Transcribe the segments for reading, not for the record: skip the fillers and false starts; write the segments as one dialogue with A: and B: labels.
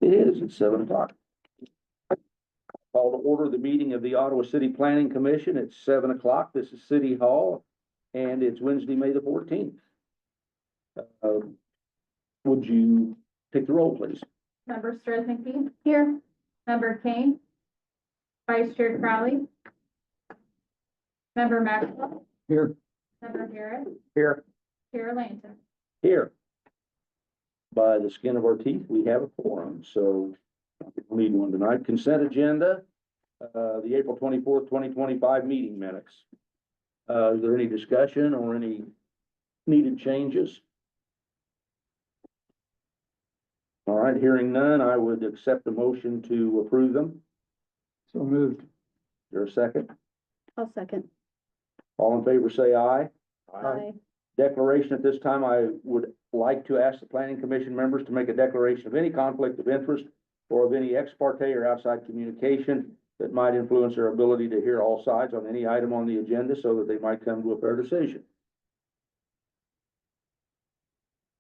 A: It is, it's 7 o'clock. Call to order the meeting of the Ottawa City Planning Commission. It's 7 o'clock. This is City Hall, and it's Wednesday, May the 14th. Would you take the roll, please?
B: Member Straczynski? Here. Member Kane? Vice Chair Crowley? Member Maxwell?
A: Here.
B: Member Harris?
A: Here.
B: Chair Langton?
A: Here. By the skin of our teeth, we have a quorum, so we'll need one tonight. Consent agenda, the April 24th, 2025 meeting minutes. Is there any discussion or any needed changes? All right, hearing none, I would accept the motion to approve them.
C: So moved.
A: Is there a second?
D: I'll second.
A: All in favor, say aye.
D: Aye.
A: Declaration at this time, I would like to ask the planning commission members to make a declaration of any conflict of interest or of any ex parte or outside communication that might influence their ability to hear all sides on any item on the agenda so that they might come to a fair decision.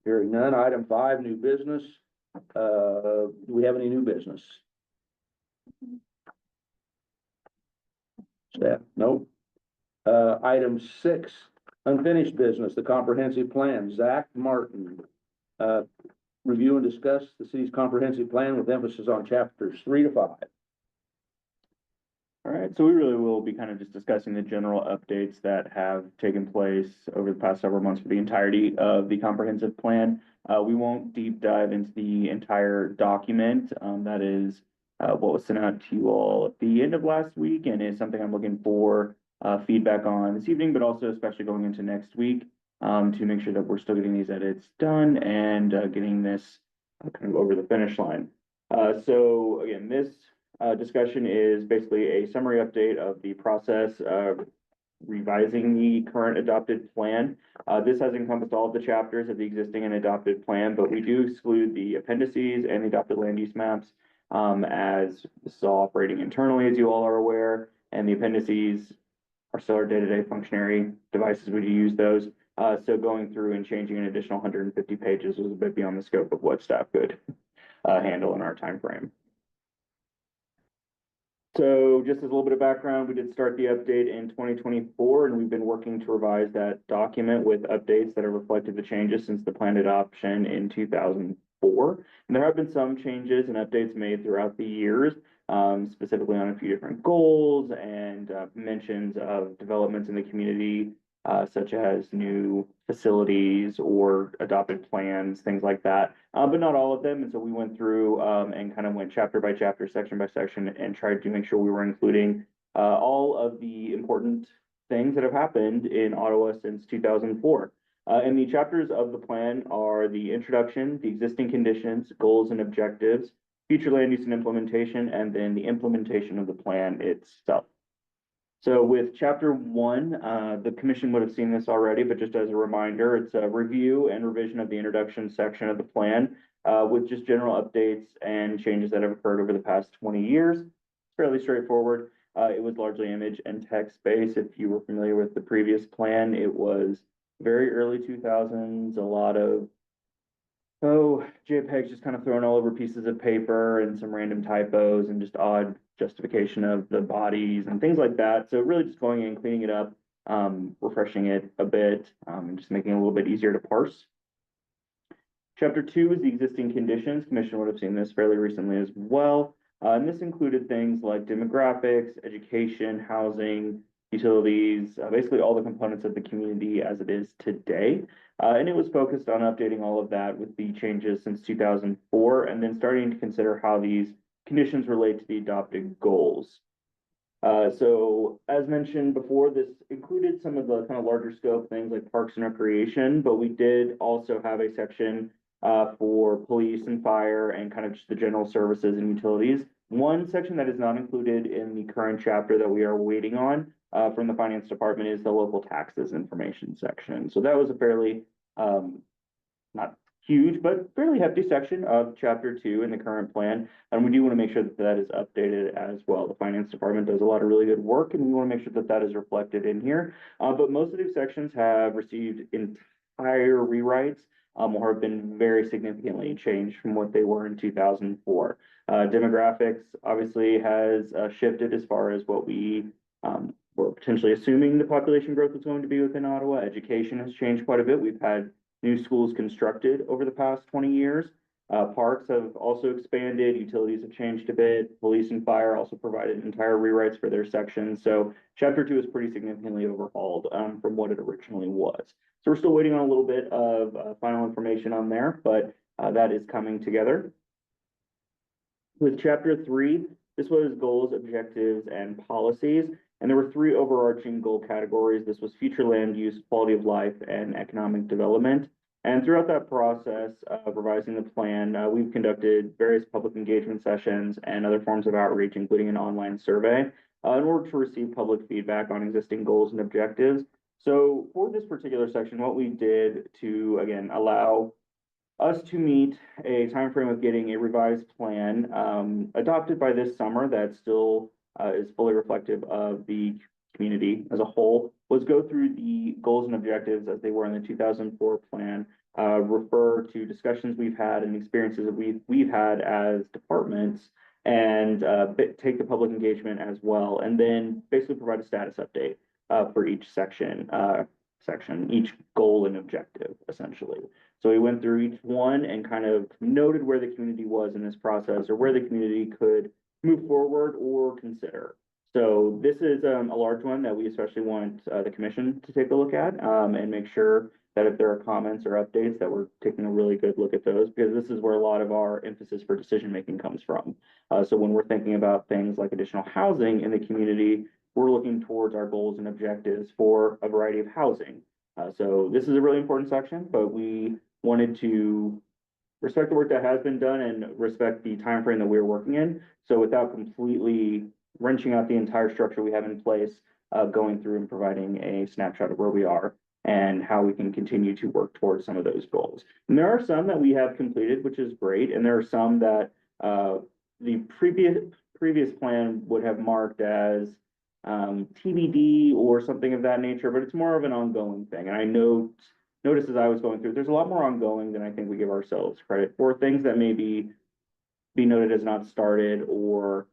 A: Hearing none, item 5, new business. Do we have any new business? Staff, nope. Item 6, unfinished business, the comprehensive plan. Zach Martin. Review and discuss the city's comprehensive plan with emphasis on chapters 3 to 5.
C: All right, so we really will be kind of just discussing the general updates that have taken place over the past several months for the entirety of the comprehensive plan. We won't deep dive into the entire document. That is what was sent out to you all at the end of last week and is something I'm looking for feedback on this evening, but also especially going into next week to make sure that we're still getting these edits done and getting this kind of over the finish line. So again, this discussion is basically a summary update of the process of revising the current adopted plan. This has encompassed all of the chapters of the existing and adopted plan, but we do exclude the appendices and the adopted land use maps as this is all operating internally, as you all are aware, and the appendices are still our day-to-day functionary devices. We do use those. So going through and changing an additional 150 pages was a bit beyond the scope of what staff could handle in our time frame. So just as a little bit of background, we did start the update in 2024, and we've been working to revise that document with updates that have reflected the changes since the plan adoption in 2004. And there have been some changes and updates made throughout the years, specifically on a few different goals and mentions of developments in the community, such as new facilities or adopted plans, things like that, but not all of them. And so we went through and kind of went chapter by chapter, section by section, and tried to make sure we were including all of the important things that have happened in Ottawa since 2004. And the chapters of the plan are the introduction, the existing conditions, goals and objectives, future land use and implementation, and then the implementation of the plan itself. So with chapter 1, the commission would have seen this already, but just as a reminder, it's a review and revision of the introduction section of the plan with just general updates and changes that have occurred over the past 20 years. It's fairly straightforward. It was largely image and text based. If you were familiar with the previous plan, it was very early 2000s, a lot of JPEGs just kind of thrown all over pieces of paper and some random typos and just odd justification of the bodies and things like that. So really just going in, cleaning it up, refreshing it a bit, and just making it a little bit easier to parse. Chapter 2 is the existing conditions. Commission would have seen this fairly recently as well. And this included things like demographics, education, housing, utilities, basically all the components of the community as it is today. And it was focused on updating all of that with the changes since 2004, and then starting to consider how these conditions relate to the adopted goals. So as mentioned before, this included some of the kind of larger scope things like parks and recreation, but we did also have a section for police and fire and kind of just the general services and utilities. One section that is not included in the current chapter that we are waiting on from the finance department is the local taxes information section. So that was a fairly, not huge, but fairly hefty section of chapter 2 in the current plan. And we do want to make sure that that is updated as well. The finance department does a lot of really good work, and we want to make sure that that is reflected in here. But most of these sections have received entire rewrites or have been very significantly changed from what they were in 2004. Demographics obviously has shifted as far as what we were potentially assuming the population growth was going to be within Ottawa. Education has changed quite a bit. We've had new schools constructed over the past 20 years. Parks have also expanded, utilities have changed a bit, police and fire also provided entire rewrites for their sections. So chapter 2 is pretty significantly overhauled from what it originally was. So we're still waiting on a little bit of final information on there, but that is coming together. With chapter 3, this was goals, objectives, and policies. And there were 3 overarching goal categories. This was future land use, quality of life, and economic development. And throughout that process of revising the plan, we've conducted various public engagement sessions and other forms of outreach, including an online survey, in order to receive public feedback on existing goals and objectives. So for this particular section, what we did to, again, allow us to meet a timeframe of getting a revised plan adopted by this summer that still is fully reflective of the community as a whole, was go through the goals and objectives as they were in the 2004 plan, refer to discussions we've had and experiences that we've had as departments, and take the public engagement as well, and then basically provide a status update for each section, each goal and objective, essentially. So we went through each one and kind of noted where the community was in this process, or where the community could move forward or consider. So this is a large one that we especially want the commission to take a look at and make sure that if there are comments or updates that we're taking a really good look at those, because this is where a lot of our emphasis for decision making comes from. So when we're thinking about things like additional housing in the community, we're looking towards our goals and objectives for a variety of housing. So this is a really important section, but we wanted to respect the work that has been done and respect the time frame that we're working in. So without completely wrenching out the entire structure we have in place, going through and providing a snapshot of where we are and how we can continue to work towards some of those goals. And there are some that we have completed, which is great. And there are some that the previous plan would have marked as TBD or something of that nature, but it's more of an ongoing thing. And I noticed as I was going through, there's a lot more ongoing than I think we give ourselves credit for. Things that maybe be noted as not started or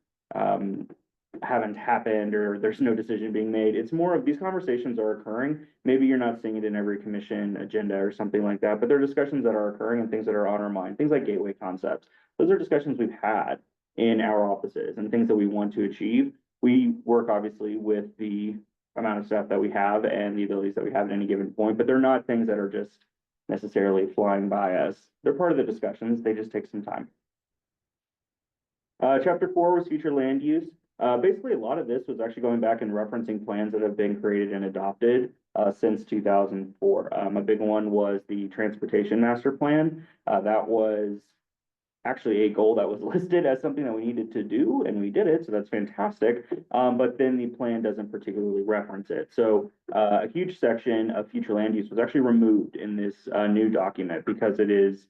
C: haven't happened, or there's no decision being made. It's more of these conversations are occurring. Maybe you're not seeing it in every commission agenda or something like that, but there are discussions that are occurring and things that are on our mind, things like gateway concepts. Those are discussions we've had in our offices and things that we want to achieve. We work obviously with the amount of staff that we have and the abilities that we have at any given point, but they're not things that are just necessarily flying by us. They're part of the discussions. They just take some time. Chapter 4 was future land use. Basically, a lot of this was actually going back and referencing plans that have been created and adopted since 2004. A big one was the transportation master plan. That was actually a goal that was listed as something that we needed to do, and we did it, so that's fantastic. But then the plan doesn't particularly reference it. So a huge section of future land use was actually removed in this new document because it is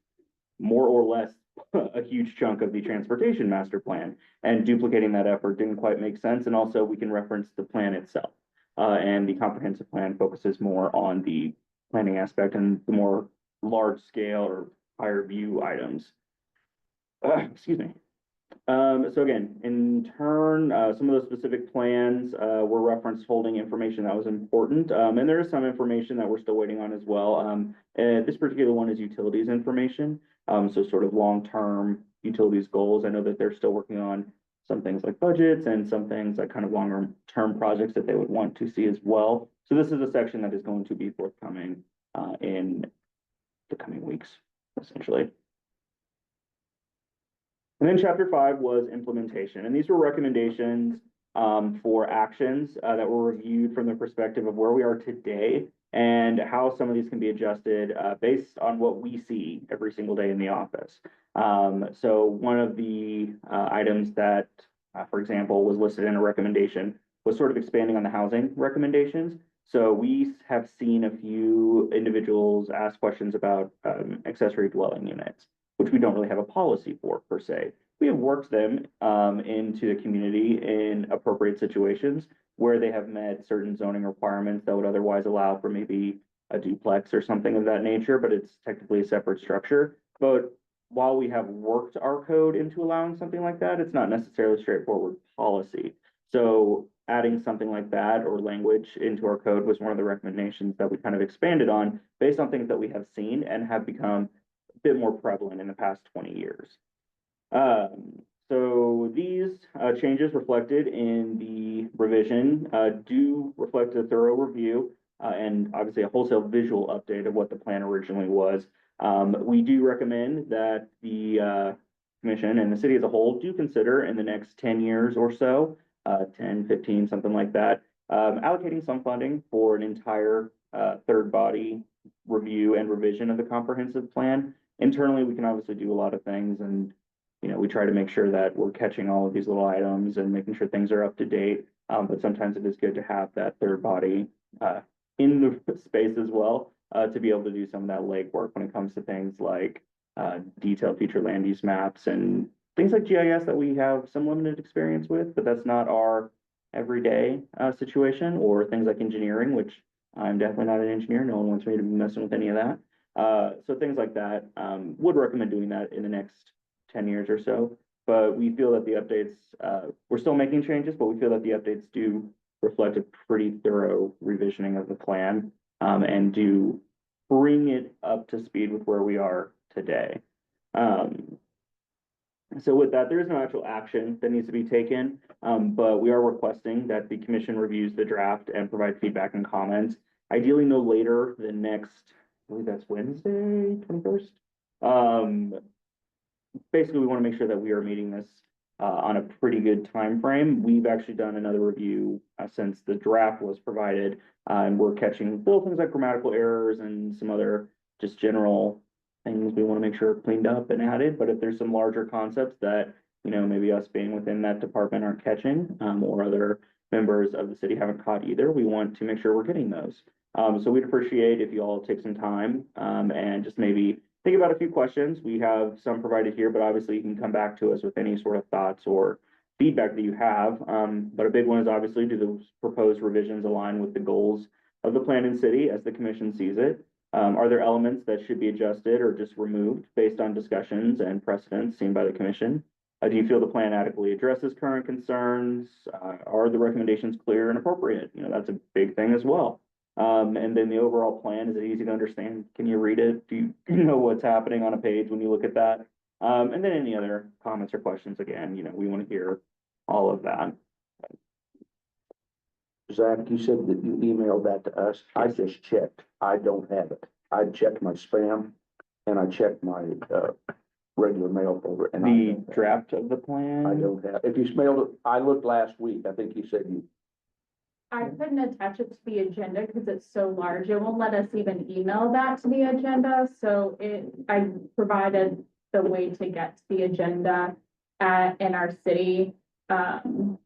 C: more or less a huge chunk of the transportation master plan, and duplicating that effort didn't quite make sense. And also we can reference the plan itself, and the comprehensive plan focuses more on the planning aspect and the more large scale or higher view items. Excuse me. So again, in turn, some of those specific plans were referenced holding information that was important. And there is some information that we're still waiting on as well. This particular one is utilities information. So sort of long-term utilities goals. I know that they're still working on some things like budgets and some things like kind of longer-term projects that they would want to see as well. So this is a section that is going to be forthcoming in the coming weeks, essentially. And then chapter 5 was implementation. And these were recommendations for actions that were reviewed from the perspective of where we are today and how some of these can be adjusted based on what we see every single day in the office. So one of the items that, for example, was listed in a recommendation was sort of expanding on the housing recommendations. So we have seen a few individuals ask questions about accessory dwelling units, which we don't really have a policy for per se. We have worked them into the community in appropriate situations where they have met certain zoning requirements that would otherwise allow for maybe a duplex or something of that nature, but it's technically a separate structure. But while we have worked our code into allowing something like that, it's not necessarily straightforward policy. So adding something like that or language into our code was one of the recommendations that we kind of expanded on based on things that we have seen and have become a bit more prevalent in the past 20 years. So these changes reflected in the revision do reflect a thorough review and obviously a wholesale visual update of what the plan originally was. We do recommend that the commission and the city as a whole do consider in the next 10 years or so, 10, 15, something like that, allocating some funding for an entire third body review and revision of the comprehensive plan. Internally, we can obviously do a lot of things, and we try to make sure that we're catching all of these little items and making sure things are up to date. But sometimes it is good to have that third body in the space as well to be able to do some of that legwork when it comes to things like detailed future land use maps and things like GIS that we have some limited experience with, but that's not our everyday situation, or things like engineering, which I'm definitely not an engineer. No one wants me to be messing with any of that. So things like that, would recommend doing that in the next 10 years or so. But we feel that the updates, we're still making changes, but we feel that the updates do reflect a pretty thorough revisioning of the plan and do bring it up to speed with where we are today. So with that, there is no actual action that needs to be taken, but we are requesting that the commission reviews the draft and provide feedback and comments, ideally no later than next, I believe that's Wednesday, 21st. Basically, we want to make sure that we are meeting this on a pretty good time frame. We've actually done another review since the draft was provided, and we're catching little things like grammatical errors and some other just general things we want to make sure are cleaned up and added. But if there's some larger concepts that, maybe us being within that department aren't catching, or other members of the city haven't caught either, we want to make sure we're getting those. So we'd appreciate if you all take some time and just maybe think about a few questions. We have some provided here, but obviously you can come back to us with any sort of thoughts or feedback that you have. But a big one is obviously, do those proposed revisions align with the goals of the plan in city as the commission sees it? Are there elements that should be adjusted or just removed based on discussions and precedents seen by the commission? Do you feel the plan adequately addresses current concerns? Are the recommendations clear and appropriate? That's a big thing as well. And then the overall plan, is it easy to understand? Can you read it? Do you know what's happening on a page when you look at that? And then any other comments or questions, again, we want to hear all of that.
A: Zach, you said that you emailed that to us. I just checked. I don't have it. I checked my spam and I checked my regular mail folder. And
C: The draft of the plan?
A: I don't have, if you mailed it, I looked last week. I think you said you.
B: I couldn't attach it to the agenda because it's so large. It won't let us even email that to the agenda. So I provided the way to get to the agenda in our city, on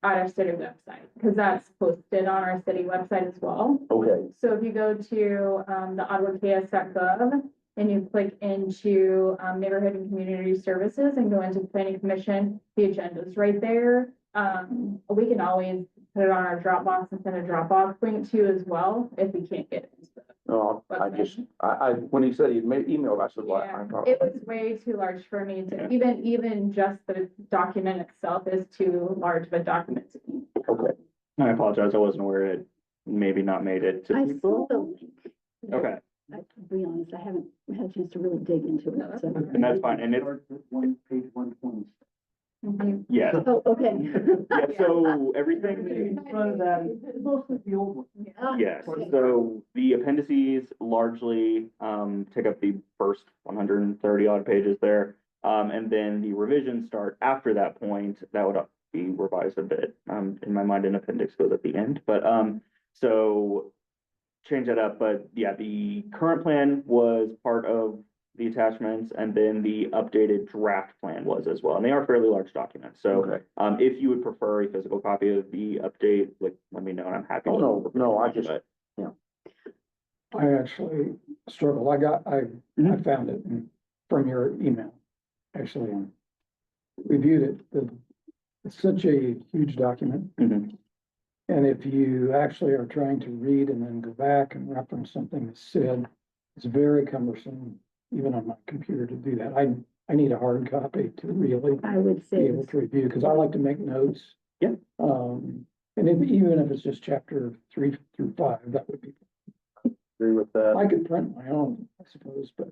B: our city website, because that's posted on our city website as well.
A: Okay,
B: So if you go to the ottawaks.gov and you click into neighborhood and community services and go into planning commission, the agenda is right there. We can always put it on our Dropbox and send a Dropbox link to you as well if we can't get it.
A: no, I just, when he said he'd emailed, I said, well,
B: Yeah,
A: I thought.
B: it was way too large for me to, even just the document itself is too large of a document to me.
A: Okay,
C: I apologize. I wasn't aware it maybe not made it to
D: I saw
C: people.
D: the link.
C: Okay,
D: To be honest, I haven't had a chance to really dig into
B: No,
D: it,
B: that's
D: so.
B: okay.
C: and that's fine. And it's,
A: page 120.
B: Mhm.
C: yes.
D: Oh, okay.
C: Yeah, so everything,
A: Mostly the old one.
C: yes,
D: Okay.
C: so the appendices largely take up the first 130 odd pages there. And then the revisions start after that point. That would be revised a bit. In my mind, an appendix goes at the end, but so change that up. But yeah, the current plan was part of the attachments, and then the updated draft plan was as well. And they are fairly large documents. So
A: Okay.
C: if you would prefer a physical copy of the update, like, let me know and I'm happy.
A: Oh, no, I just,
C: But-
E: I actually struggled. I found it from your email, actually, and reviewed it. It's such a huge document.
C: Mhm.
E: And if you actually are trying to read and then go back and reference something that's said, it's very cumbersome, even on my computer to do that. I need a hard copy to really
D: I would
E: be
D: say,
E: able to review, because I like to make notes.
C: Yeah.
E: And even if it's just chapter 3 through 5, that would be,
A: Agree with that.
E: I could print my own, I suppose, but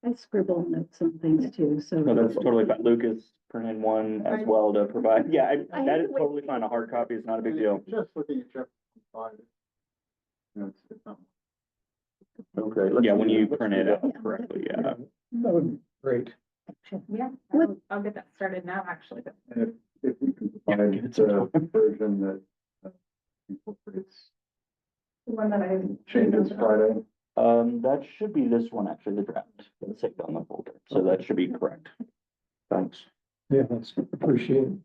D: I scribble notes on things too, so.
C: No, that's totally fine. Lucas printed one as well to provide. Yeah,
D: I
C: that
D: have
C: is
D: to wait.
C: totally fine. A hard copy is not a big deal.
F: Just looking at chapter 5. It's not.
A: Okay. let's
C: Yeah, when
A: do-
C: you
A: let's
C: print
A: do
C: it
A: that.
C: out correctly, yeah.
E: that would be great.
B: Yeah,
D: What-
B: I'll get that started now, actually.
F: And if we can
C: Yeah,
F: provide
C: give it some
F: the version that incorporates
B: The one that I.
F: changes Friday.
C: That should be this one, actually, the draft. It's saved on the folder, so that should be correct.
A: Thanks.
E: Yeah, that's appreciated.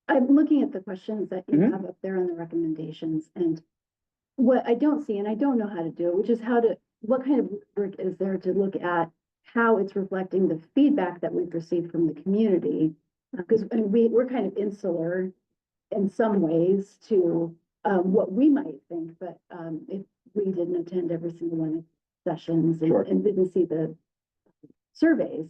D: I'm looking at the questions that you
C: Mhm.
D: have up there on the recommendations, and what I don't see, and I don't know how to do it, which is what kind of work is there to look at how it's reflecting the feedback that we've received from the community? Because we're kind of insular in some ways to what we might think, but if we didn't attend every single one of the sessions
C: Sure.
D: and didn't see the surveys,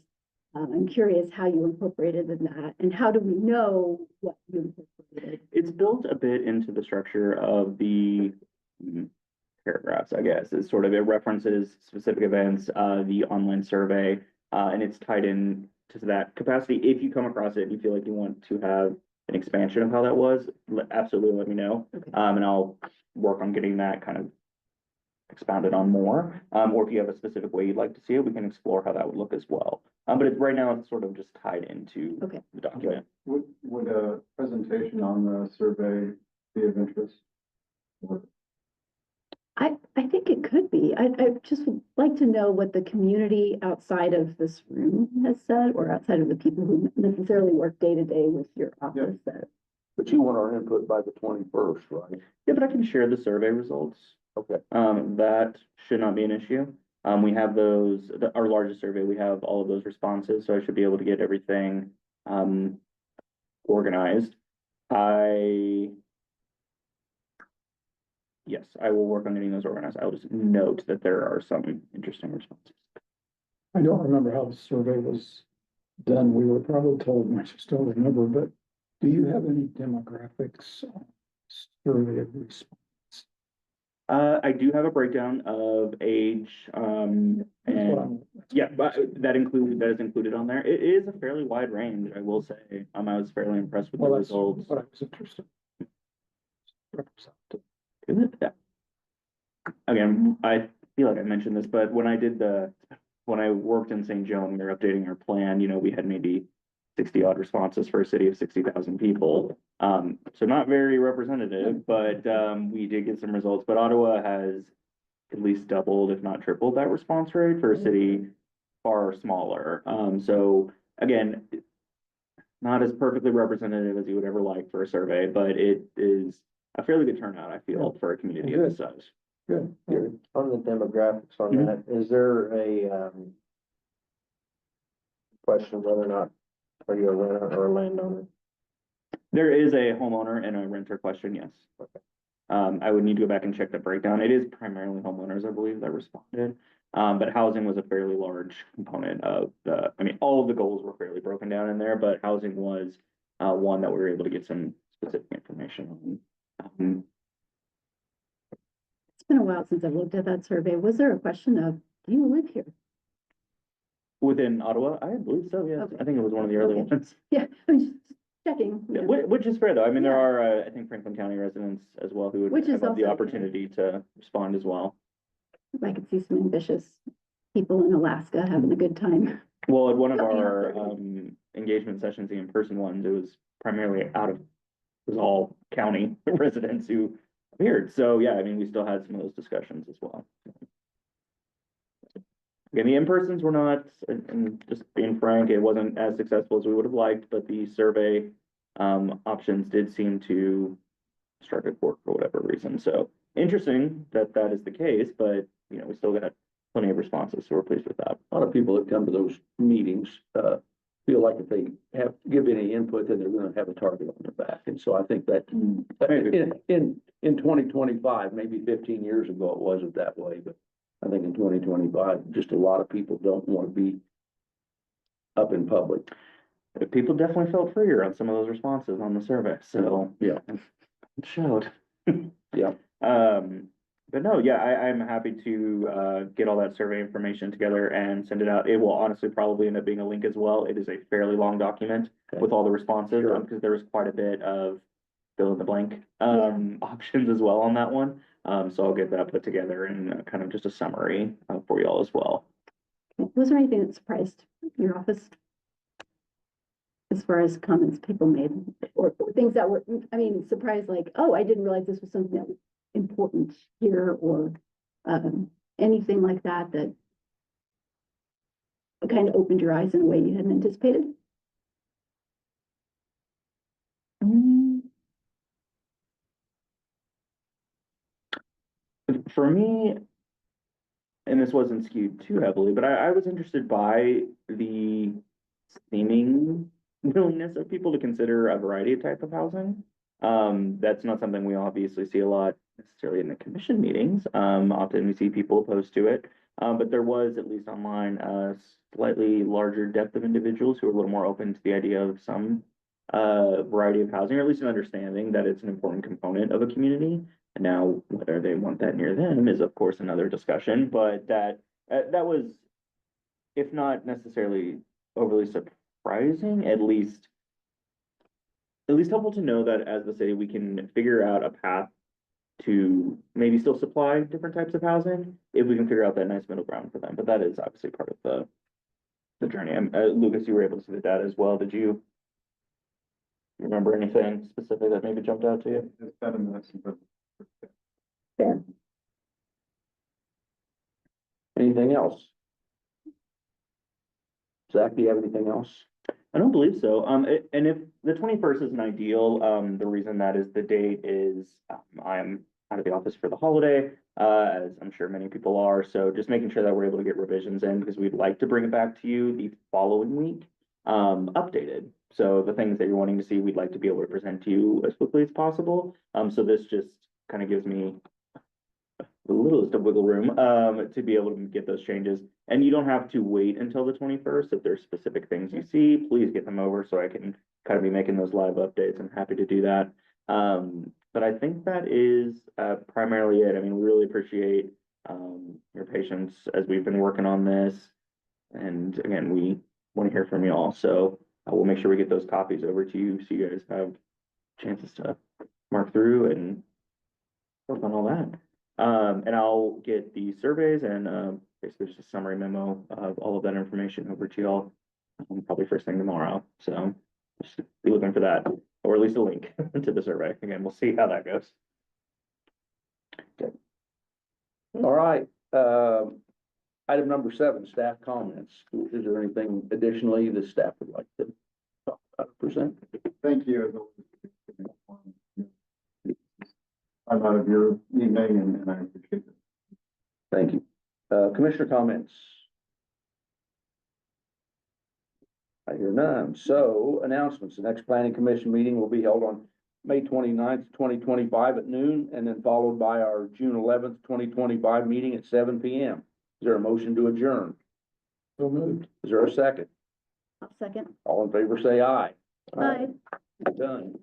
D: I'm curious how you incorporated in that, and how do we know what you incorporated?
C: It's built a bit into the structure of the paragraphs, I guess. It's sort of, it references specific events, the online survey, and it's tied in to that capacity. If you come across it and you feel like you want to have an expansion of how that was, absolutely let me know.
D: Okay.
C: And I'll work on getting that kind of expounded on more. Or if you have a specific way you'd like to see it, we can explore how that would look as well. But right now it's sort of just tied into
D: Okay.
C: the document.
F: Would a presentation on the survey be of interest? Or
D: I think it could be. I just would like to know what the community outside of this room has said, or outside of the people who necessarily work day to day with your office said.
A: But you want our input by the 21st, right?
C: Yeah, but I can share the survey results.
A: Okay.
C: That should not be an issue. We have those, our largest survey, we have all of those responses, so I should be able to get everything, organized. Yes, I will work on getting those organized. I will just note that there are some interesting responses.
E: I don't remember how the survey was done. We were probably told, I just don't remember, but do you have any demographics on survey of response?
C: I do have a breakdown of age,
E: That's what
C: and
E: I'm-
C: yeah, but that is included on there. It is a fairly wide range, I will say. I was fairly impressed with the
E: Well, that's
C: results.
E: what I was interested. Representative.
C: Yeah. Again, I feel like I mentioned this, but when I worked in St. Joe and we were updating our plan, we had maybe 60 odd responses for a city of 60,000 people. So not very representative, but, we did get some results, but Ottawa has at least doubled, if not tripled that response rate for a city far smaller. So again, not as perfectly representative as you would ever like for a survey, but it is a fairly good turnout, I feel, for a community of this size.
E: Good.
G: On the demographics on
C: Mhm.
G: that, is there a, question of whether or not, are you a renter or a landowner?
C: There is a homeowner and a renter question, yes. I would need to go back and check the breakdown. It is primarily homeowners, I believe, that responded. But housing was a fairly large component of all of the goals were fairly broken down in there, but housing was one that we were able to get some specific information on.
D: It's been a while since I've looked at that survey. Was there a question of, do you live here?
C: Within Ottawa, I believe so, yes.
D: Okay.
C: I think it was one of the early
D: Okay.
C: ones.
D: Yeah, I'm just checking.
C: Yeah, which is fair, though. I mean, there
D: Yeah.
C: are, I think Franklin County residents as well who would
D: Which is
C: have the
D: also-
C: opportunity to respond as well.
D: I could see some ambitious people in Alaska having a good time.
C: Well, at one of
D: Help me out,
C: our
D: Sarah.
C: engagement sessions, the in-person ones, it was primarily it was all county residents who appeared. So, yeah, I mean, we still had some of those discussions as well. Again, the in-persons were not, and just being frank, it wasn't as successful as we would have liked, but the survey options did seem to strike a chord for whatever reason. So interesting that that is the case, but we still got plenty of responses, so we're pleased with that.
A: A lot of people that come to those meetings, feel like if they have, give any input but then they're gonna have a target on their back. And so I think that
F: Maybe.
A: in 2025, maybe 15 years ago, it wasn't that way, but I think in 2025, just a lot of people don't want to be up in public.
C: People definitely felt freer on some of those responses on the survey, so.
A: Yeah.
C: It showed.
A: Yeah.
C: But no, yeah, I'm happy to, get all that survey information together and send it out. It will honestly probably end up being a link as well. It is a fairly long document
A: Okay.
C: with all the responses,
A: Sure.
C: because there was quite a bit of fill in the blank, options as well on that one. So I'll get that put together and kind of just a summary, for y'all as well.
D: Was there anything that surprised your office? As far as comments people made, or things that were, I mean, surprised, like, oh, I didn't realize this was something that was important here, or anything like that, that kind of opened your eyes in a way you hadn't anticipated?
C: For me, and this wasn't skewed too heavily, but I was interested by the seeming willingness of people to consider a variety of type of housing. That's not something we obviously see a lot necessarily in the commission meetings. Often we see people opposed to it. But there was, at least online, a slightly larger depth of individuals who are a little more open to the idea of some variety of housing, or at least an understanding that it's an important component of a community. And now, whether they want that near them is, of course, another discussion, but that was, if not necessarily overly surprising, at least helpful to know that as the city, we can figure out a path to maybe still supply different types of housing if we can figure out that nice middle ground for them. But that is obviously part of the journey. Lucas, you were able to see the data as well. Did you remember anything specific that maybe jumped out to you?
F: It's 7 minutes.
D: Fair.
A: Anything else? Zach, do you have anything else?
C: I don't believe so. And if the 21st isn't ideal, the reason that is the date is I'm out of the office for the holiday, as I'm sure many people are. So just making sure that we're able to get revisions in, because we'd like to bring it back to you the following week, updated. So the things that you're wanting to see, we'd like to be able to present to you as quickly as possible. So this just kind of gives me the littlest of wiggle room, to be able to get those changes. And you don't have to wait until the 21st. If there's specific things you see, please get them over so I can kind of be making those live updates. I'm happy to do that. But I think that is primarily it. I mean, we really appreciate your patience as we've been working on this. And again, we want to hear from you all. So we'll make sure we get those copies over to you so you guys have chances to mark through and work on all that. And I'll get the surveys and basically just a summary memo of all of that information over to y'all, probably first thing tomorrow. So just be looking for that, or at least a link to the survey. Again, we'll see how that goes.
A: All right, item number 7, staff comments. Is there anything additionally the staff would like to talk about or present?
F: Thank you. As always. I'm out of your evening and I appreciate it.
A: Thank you. Commissioner comments? I hear none. So announcements, the next planning commission meeting will be held on May 29th, 2025 at noon, and then followed by our June 11th, 2025 meeting at 7 p.m. Is there a motion to adjourn?
E: So moved.
A: Is there a second?
D: I'll second.
A: All in favor, say aye.
D: Aye.
A: Done.